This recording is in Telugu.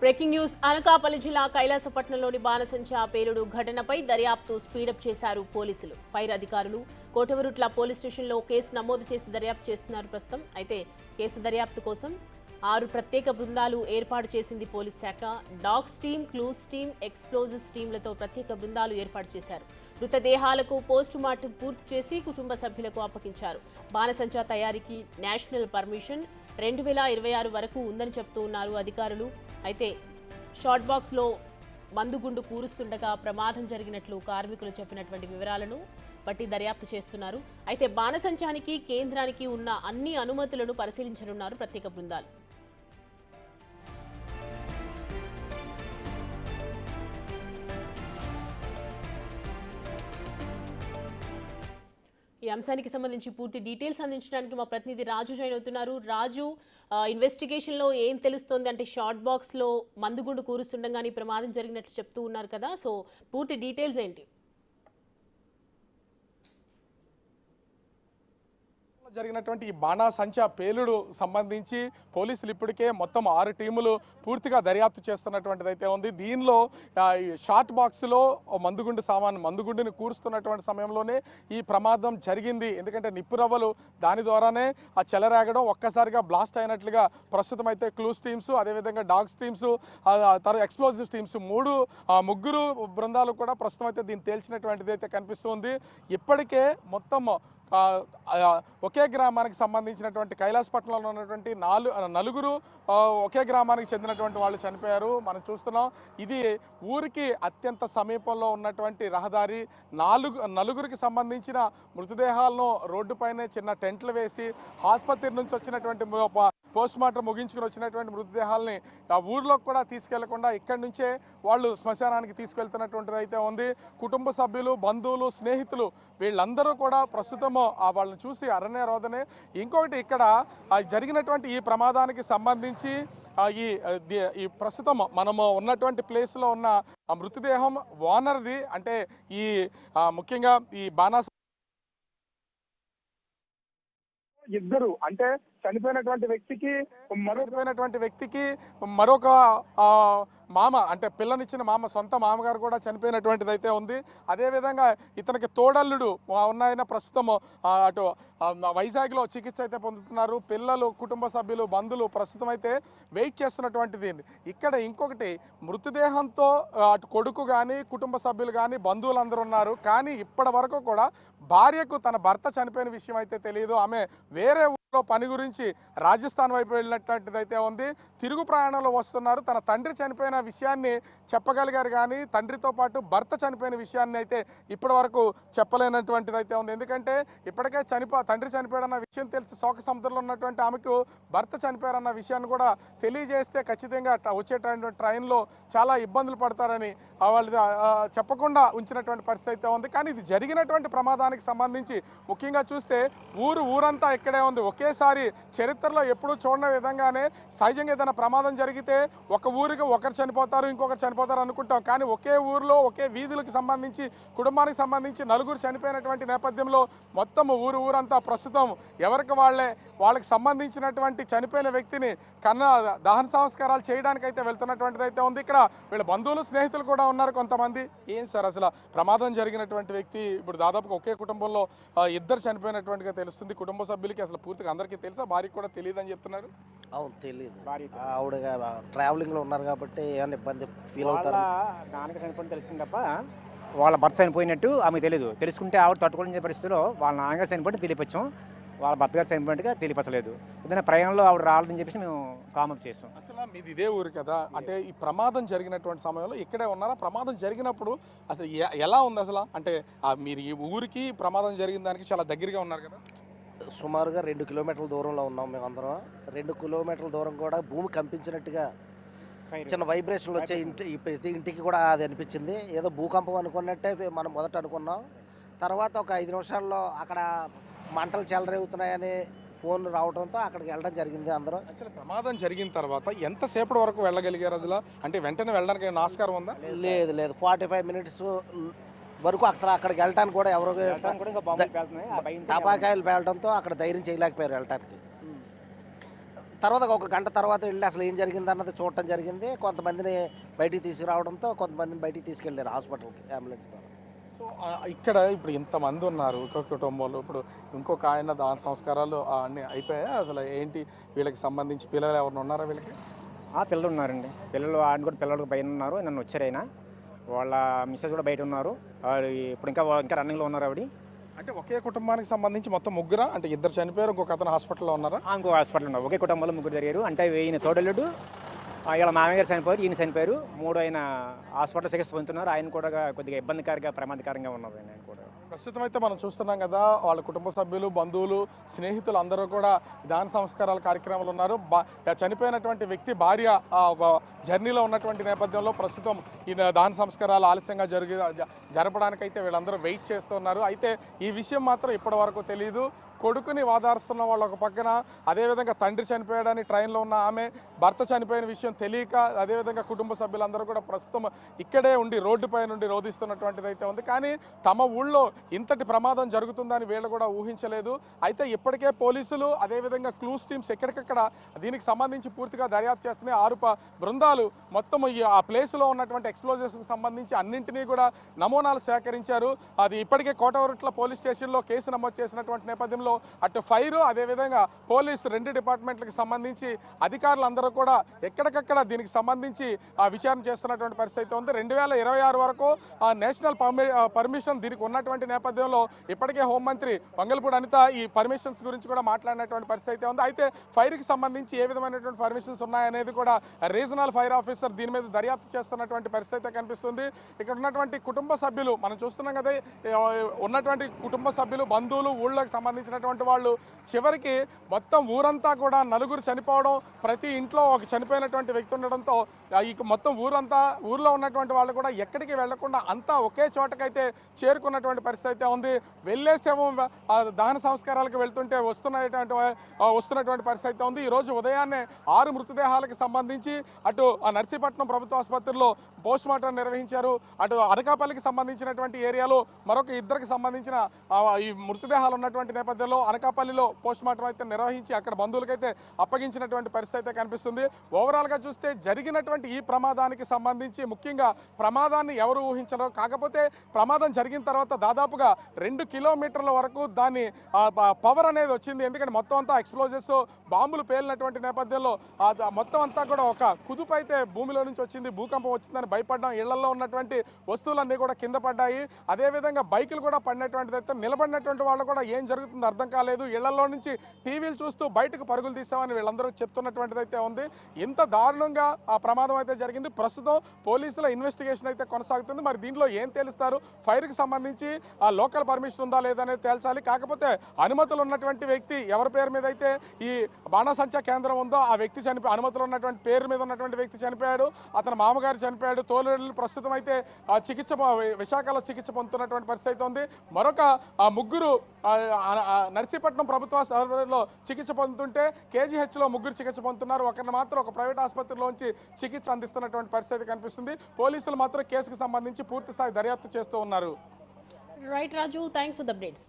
బ్రేకింగ్ న్యూస్ అనకాపల్లి జిల్లా కైలాసపట్నంలోని బాణసంచా పేలుడు ఘటనపై దర్యాప్తు స్పీడప్ చేశారు పోలీసులు. ఫైర్ అధికారులు కోటవరుట్ల పోలీస్ స్టేషన్లో కేసు నమోదు చేసి దర్యాప్తు చేస్తున్నారు. ప్రస్తుతం అయితే కేసు దర్యాప్తు కోసం 6 ప్రత్యేక బృందాలు ఏర్పాటు చేసింది పోలీస్ శాఖ. Dogs team, clues team, explosives టీంలతో ప్రత్యేక బృందాలు ఏర్పాటు చేశారు. మృతదేహాలకు పోస్టు మార్టం పూర్తి చేసి కుటుంబ సభ్యులకు అప్పగించారు. బాణసంచా తయారీకి నేషనల్ పర్మిషన్ 2026 వరకు ఉందని చెప్తూ ఉన్నారు అధికారులు. అయితే షార్ట్ బాక్స్లో మందుగుండు కూరుస్తుండగా ప్రమాదం జరిగినట్లు కార్మికులు చెప్పినటువంటి వివరాలను బట్టి దర్యాప్తు చేస్తున్నారు. అయితే బాణసంచానికి కేంద్రానికి ఉన్న అన్ని అనుమతులను పరిశీలించనున్నారు ప్రత్యేక బృందాలు. ఈ అంశానికి సంబంధించి పూర్తి డీటెయిల్స్ అందించడానికి మా ప్రతినిధి రాజు జాయిన్ అవుతున్నారు. రాజు, ఇన్వెస్టిగేషన్లో ఏం తెలుస్తోంది అంటే షార్ట్ బాక్స్లో మందుగుండు కూరుస్తుండగానే ప్రమాదం జరిగినట్లు చెప్తూ ఉన్నారు కదా, సో పూర్తి డీటెయిల్స్ ఏంటి? జరిగినటువంటి ఈ బాణాసంచా పేలుడు సంబంధించి పోలీసులు ఇప్పటికే మొత్తం 6 టీములు పూర్తిగా దర్యాప్తు చేస్తున్నటువంటిది అయితే ఉంది. దీనిలో షార్ట్ బాక్స్లో మందుగుండుని కూరుస్తున్నటువంటి సమయంలోనే ఈ ప్రమాదం జరిగింది. ఎందుకంటే నిప్పురవ్వలు దాని ద్వారానే ఆ చెలరేగడం ఒక్కసారిగా బ్లాస్ట్ అయినట్లుగా ప్రస్తుతం అయితే క్లూస్ టీమ్స్, అదేవిధంగా డాగ్స్ టీమ్స్, ఎక్స్ప్లోజివ్ టీమ్స్ ముగ్గురు బృందాలు కూడా ప్రస్తుతం అయితే దీన్ని తేల్చినటువంటిది అయితే కనిపిస్తుంది. ఇప్పటికే మొత్తం ఒకే గ్రామానికి సంబంధించినటువంటి కైలాసపట్నంలో ఉన్నటువంటి నలుగురు ఒకే గ్రామానికి చెందినటువంటి వాళ్ళు చనిపోయారు. మనం చూస్తున్నాం. ఇది ఊరికి అత్యంత సమీపంలో ఉన్నటువంటి రహదారి. నలుగురికి సంబంధించిన మృతదేహాలను రోడ్డుపైనే చిన్న టెంట్లు వేసి ఆసుపత్రి నుంచి వచ్చినటువంటి పోస్ట్ మార్టం ముగించుకుని వచ్చినటువంటి మృతదేహాలని ఆ ఊర్లోకి కూడా తీసుకెళ్లకుండా ఇక్కడి నుంచే వాళ్ళు శ్మశానానికి తీసుకెళ్తున్నటువంటిది అయితే ఉంది. కుటుంబ సభ్యులు, బంధువులు, స్నేహితులు వీళ్ళందరూ కూడా ప్రస్తుతము వాళ్ళని చూసి అరణ్య రోదనే. ఇంకొకటి ఇక్కడ జరిగినటువంటి ఈ ప్రమాదానికి సంబంధించి ఈ ప్రస్తుతం మనము ఉన్నటువంటి ప్లేస్లో ఉన్న మృతదేహం ఓనర్ది. అంటే ఈ ముఖ్యంగా ఈ ఇద్దరు అంటే చనిపోయినటువంటి వ్యక్తికి మరొక మామ అంటే పిల్లనిచ్చిన మామ, సొంత మామగారు కూడా చనిపోయినటువంటిది అయితే ఉంది. అదేవిధంగా ఇతనికి తోడల్లుడు ఉన్నాయన ప్రస్తుతం అటు వైజాగ్లో చికిత్స అయితే పొందుతున్నారు. పిల్లలు, కుటుంబ సభ్యులు, బంధువులు ప్రస్తుతం అయితే వెయిట్ చేస్తున్నటువంటిది. ఇక్కడ ఇంకొకటి, మృతదేహంతో అటు కొడుకు కానీ, కుటుంబ సభ్యులు కానీ, బంధువులందరూ ఉన్నారు. కానీ ఇప్పటి వరకు కూడా భార్యకు తన భర్త చనిపోయిన విషయం అయితే తెలియదు. ఆమె వేరే ఊళ్ళో పని గురించి రాజస్థాన్ వైపు వెళ్ళినటువంటిది అయితే ఉంది. తిరుగు ప్రయాణంలో వస్తున్నారు. తన తండ్రి చనిపోయిన విషయాన్ని చెప్పగలిగారు కానీ తండ్రితో పాటు భర్త చనిపోయిన విషయాన్ని అయితే ఇప్పటి వరకు చెప్పలేనటువంటిది అయితే ఉంది. ఎందుకంటే ఇప్పటికే తండ్రి చనిపోయాడన్న విషయం తెలిసి శోక సముద్రంలో ఉన్నటువంటి ఆమెకు భర్త చనిపోయారన్న విషయాన్ని కూడా తెలియజేస్తే ఖచ్చితంగా వచ్చేటువంటి ట్రైన్లో చాలా ఇబ్బందులు పడతారని వాళ్ళు చెప్పకుండా ఉంచినటువంటి పరిస్థితి అయితే ఉంది. కానీ ఇది జరిగినటువంటి ప్రమాదానికి సంబంధించి ముఖ్యంగా చూస్తే ఊరంతా ఇక్కడే ఉంది. ఒకేసారి చరిత్రలో ఎప్పుడూ చూడని విధంగానే సహజంగా ఏదైనా ప్రమాదం జరిగితే ఒక ఊరికి ఒకరు చనిపోతారు, ఇంకొకరు చనిపోతారు అనుకుంటాం. కానీ ఒకే ఊరిలో ఒకే వీధులకు సంబంధించి కుటుంబానికి సంబంధించి నలుగురు చనిపోయినటువంటి నేపథ్యంలో మొత్తం ఊరంతా ప్రస్తుతం ఎవరికి వాళ్ళకి సంబంధించినటువంటి చనిపోయిన వ్యక్తిని దహన సంస్కారాలు చేయడానికి అయితే వెళ్తున్నటువంటిది అయితే ఉంది. ఇక్కడ వీళ్ళ బంధువులు, స్నేహితులు కూడా ఉన్నారు కొంతమంది. ఏం సార్ అసలు ప్రమాదం జరిగినటువంటి వ్యక్తి ఇప్పుడు దాదాపుగా ఒకే కుటుంబంలో ఇద్దరు చనిపోయినటువంటిగా తెలుస్తుంది. కుటుంబ సభ్యులకి అసలు పూర్తిగా అందరికీ తెలుసా, భార్యకి కూడా తెలియదు అని చెప్తున్నారు. అవును, తెలియదు. ఆవిడ ట్రావెలింగ్ లో ఉన్నారు కాబట్టి ఏమైనా ఇబ్బంది ఫీల్ అవుతారు. నాన్నకి చనిపోయిన తెలిసింది తప్ప వాళ్ళ భర్త చనిపోయినట్టు ఆమె తెలియదు. తెలుసుకుంటే ఆవిడ తట్టుకోలేని పరిస్థితిలో వాళ్ళ నాన్నగారు చనిపోయినట్టు తెలియపచ్చాం, వాళ్ళ భర్త గారు చనిపోయినట్టుగా తెలియపచ్చలేదు. ఏదైనా ప్రయాణంలో ఆవిడ రాలేదని చెప్పేసి మేము కామెంట్ చేస్తాం. అసలు మీది ఇదే ఊరు కదా, అంటే ఈ ప్రమాదం జరిగినటువంటి సమయంలో ఇక్కడే ఉన్నారా? ప్రమాదం జరిగినప్పుడు అసలు ఎలా ఉంది అసలు? అంటే మీరు ఈ ఊరికి ప్రమాదం జరిగిన దానికి చాలా దగ్గరగా ఉన్నారు కదా. సుమారుగా 2 కిలోమీటర్ల దూరంలో ఉన్నాం మేమందరం. 2 కిలోమీటర్ల దూరం కూడా భూమి కంపించినట్టుగా చిన్న వైబ్రేషన్లు వచ్చే ప్రతి ఇంటికి కూడా అది అనిపించింది. ఏదో భూకంపం అనుకున్నట్టే మనం మొదట అనుకున్నాం. తర్వాత ఒక 5 నిమిషాల్లో అక్కడ మంటలు చెలరేగుతున్నాయని ఫోన్ రావడంతో అక్కడికి వెళ్ళడం జరిగింది అందరూ. అసలు ప్రమాదం జరిగిన తర్వాత ఎంతసేపటి వరకు వెళ్ళగలిగారు అసలు? అంటే వెంటనే వెళ్ళడానికి ఆస్కారం ఉందా? లేదు, 45 మినిట్స్ వరకు అసలు అక్కడికి వెళ్ళడానికి కూడా ఎవరు టపాకాయలు పేలడంతో అక్కడ ధైర్యం చేయలేకపోయారు వెళ్ళటానికి. తర్వాత ఒక గంట తర్వాత వెళ్ళి అసలు ఏం జరిగింది అన్నది చూడటం జరిగింది. కొంతమందిని బయటికి తీసుకురావడంతో కొంతమందిని బయటికి తీసుకెళ్ళారు హాస్పిటల్కి అంబులెన్స్ ద్వారా. సో ఇక్కడ ఇప్పుడు ఇంతమంది ఉన్నారు ఒక కుటుంబంలో, ఇప్పుడు ఇంకొక ఆయన దాన సంస్కారాలు అన్నీ అయిపోయాయి. అసలు ఏంటి వీళ్ళకి సంబంధించి పిల్లలు ఎవరైనా ఉన్నారా వీళ్ళకి? పిల్లలు ఉన్నారండి. పిల్లలు ఆయన కూడా పిల్లలు బయట ఉన్నారు. నన్ను వచ్చారైనా వాళ్ళ మిస్సెస్ కూడా బయట ఉన్నారు. ఇప్పుడు ఇంకా రన్నింగ్లో ఉన్నారు ఆవిడ. అంటే ఒకే కుటుంబానికి సంబంధించి మొత్తం ముగ్గురా? అంటే ఇద్దరు చనిపోయారు, ఇంకొక అతను హాస్పిటల్లో ఉన్నారా? ఇంకో హాస్పిటల్ ఉన్నారు. ఒకే కుటుంబంలో ముగ్గురు జరిగారు. అంటే ఈయన తోడల్లుడు, ఇలా మామగారు చనిపోయారు, ఈయన చనిపోయారు. మూడు ఆయన హాస్పిటల్ చికిత్స పొందుతున్నారు. ఆయన కూడా కొద్దిగా ఇబ్బందికరంగా ప్రమాదకరంగా ఉన్నారు. ఆయన కూడా ప్రస్తుతం అయితే మనం చూస్తున్నాం కదా, వాళ్ళ కుటుంబ సభ్యులు, బంధువులు, స్నేహితులు అందరూ కూడా దాన సంస్కారాల కార్యక్రమాలు ఉన్నారు. చనిపోయినటువంటి వ్యక్తి భార్య జర్నీలో ఉన్నటువంటి నేపథ్యంలో ప్రస్తుతం ఈ దాన సంస్కారాలు ఆలస్యంగా జరపడానికైతే వీళ్ళందరూ వెయిట్ చేస్తున్నారు. అయితే ఈ విషయం మాత్రం ఇప్పటి వరకు తెలియదు. కొడుకుని వాదారుస్తున్న వాళ్ళు ఒక పక్కన, అదేవిధంగా తండ్రి చనిపోయాడని ట్రైన్లో ఉన్న ఆమె, భర్త చనిపోయిన విషయం తెలియక, అదేవిధంగా కుటుంబ సభ్యులందరూ కూడా ప్రస్తుతం ఇక్కడే ఉండి రోడ్డుపై నుండి రోధిస్తున్నటువంటిది అయితే ఉంది. కానీ తమ ఊళ్ళో ఇంతటి ప్రమాదం జరుగుతుందని వీళ్ళు కూడా ఊహించలేదు. అయితే ఇప్పటికే పోలీసులు, అదేవిధంగా క్లూస్ టీమ్స్ ఎక్కడికక్కడ దీనికి సంబంధించి పూర్తిగా దర్యాప్తు చేస్తున్నాయి. 6 బృందాలు మొత్తం ఆ ప్లేస్లో ఉన్నటువంటి ఎక్స్ప్లోజివ్స్కి సంబంధించి అన్నింటినీ కూడా నమూనాలు సేకరించారు. అది ఇప్పటికే కోటవరుట్ల పోలీస్ స్టేషన్లో కేసు నమోదు చేసినటువంటి నేపథ్యంలో అటు ఫైర్, అదేవిధంగా పోలీసు 2 డిపార్ట్మెంట్లకు సంబంధించి అధికారులందరూ కూడా ఎక్కడికక్కడ దీనికి సంబంధించి విచారణ చేస్తున్నటువంటి పరిస్థితి ఉంది. 2026 వరకు నేషనల్ పర్మిషన్ దీనికి ఉన్నటువంటి నేపథ్యంలో ఇప్పటికే హోంమంత్రి వంగలపూడి అనిత ఈ పర్మిషన్స్ గురించి కూడా మాట్లాడినటువంటి పరిస్థితి ఉంది. అయితే ఫైర్కి సంబంధించి ఏ విధమైనటువంటి పర్మిషన్స్ ఉన్నాయనేది కూడా రీజనల్ ఫైర్ ఆఫీసర్ దీని మీద దర్యాప్తు చేస్తున్నటువంటి పరిస్థితి కనిపిస్తుంది. ఇక్కడ ఉన్నటువంటి కుటుంబ సభ్యులు మనం చూస్తున్నాం కదా, ఉన్నటువంటి కుటుంబ సభ్యులు, బంధువులు, ఊళ్ళకి సంబంధించినటువంటి వాళ్ళు చివరికి మొత్తం ఊరంతా కూడా నలుగురు చనిపోవడం, ప్రతి ఇంట్లో ఒక చనిపోయినటువంటి వ్యక్తి ఉండడంతో ఇక మొత్తం ఊర్లో ఉన్నటువంటి వాళ్ళు కూడా ఎక్కడికి వెళ్లకుండా అంతా ఒకే చోటకైతే చేరుకున్నటువంటి పరిస్థితి ఉంది. వెళ్ళే శవం దహన సంస్కారాలకు వెళ్తుంటే వస్తున్నటువంటి పరిస్థితి ఉంది. ఈరోజు ఉదయాన్నే 6 మృతదేహాలకు సంబంధించి అటు నర్సీపట్నం ప్రభుత్వ ఆసుపత్రిలో పోస్ట్ మార్టం నిర్వహించారు. అటు అనకాపల్లికి సంబంధించినటువంటి ఏరియాలో మరొక 2కి సంబంధించిన ఈ మృతదేహాలు ఉన్నటువంటి నేపథ్యంలో అనకాపల్లిలో పోస్ట్ మార్టం అయితే నిర్వహించి అక్కడ బంధువులకైతే అప్పగించినటువంటి పరిస్థితి అయితే కనిపిస్తుంది. ఓవరాల్గా చూస్తే జరిగినటువంటి ఈ ప్రమాదానికి సంబంధించి ముఖ్యంగా ప్రమాదాన్ని ఎవరు ఊహించరు. కాకపోతే ప్రమాదం జరిగిన తర్వాత దాదాపుగా 2 కిలోమీటర్ల వరకు దాన్ని పవర్ అనేది వచ్చింది. ఎందుకంటే మొత్తం అంతా ఎక్స్ప్లోజివ్స్, బాంబులు పేలినటువంటి నేపథ్యంలో మొత్తం అంతా కూడా ఒక కుదుపు అయితే భూమిలో నుంచి వచ్చింది. భూకంపం వచ్చిందని భయపడ్డాం. ఇళ్లలో ఉన్నటువంటి వస్తువులన్నీ కూడా కింద పడ్డాయి. అదేవిధంగా బైకులు కూడా పడినటువంటిది అయితే, నిలబడినటువంటి వాళ్ళు కూడా ఏం జరుగుతుందో అర్థం కాలేదు. ఇళ్లలో నుంచి టీవీలు చూస్తూ బయటకు పరుగులు తీసామని వీళ్ళందరూ చెప్తున్నటువంటిది అయితే ఉంది. ఇంత దారుణంగా ఆ ప్రమాదం అయితే జరిగింది. ప్రస్తుతం పోలీసుల ఇన్వెస్టిగేషన్ అయితే కొనసాగుతుంది. మరి దీంట్లో ఏం తేలుస్తారు? ఫైర్కి సంబంధించి ఆ లోకల్ పర్మిషన్ ఉందా లేదనేది తేల్చాలి. కాకపోతే అనుమతులు ఉన్నటువంటి వ్యక్తి ఎవరి పేరు మీద అయితే ఈ బాణాసంచా కేంద్రం ఉందో ఆ వ్యక్తి అనుమతులు ఉన్నటువంటి పేరు మీద ఉన్నటువంటి వ్యక్తి చనిపోయాడు. అతని మామగారు చనిపోయాడు. తోలు ప్రస్తుతం అయితే విశాఖలో చికిత్స పొందుతున్నటువంటి పరిస్థితి ఉంది. మరొక 3 నర్సీపట్నం ప్రభుత్వ ఆసుపత్రిలో చికిత్స పొందుతుంటే కేజీహెచ్లో 3 చికిత్స పొందుతున్నారు. ఒకరిని మాత్రం ఒక ప్రైవేట్ ఆసుపత్రిలోంచి చికిత్స అందిస్తున్నటువంటి పరిస్థితి కనిపిస్తుంది. పోలీసులు మాత్రం కేసుకు సంబంధించి పూర్తి స్థాయి దర్యాప్తు చేస్తూ ఉన్నారు. Right Raju, thanks for the updates.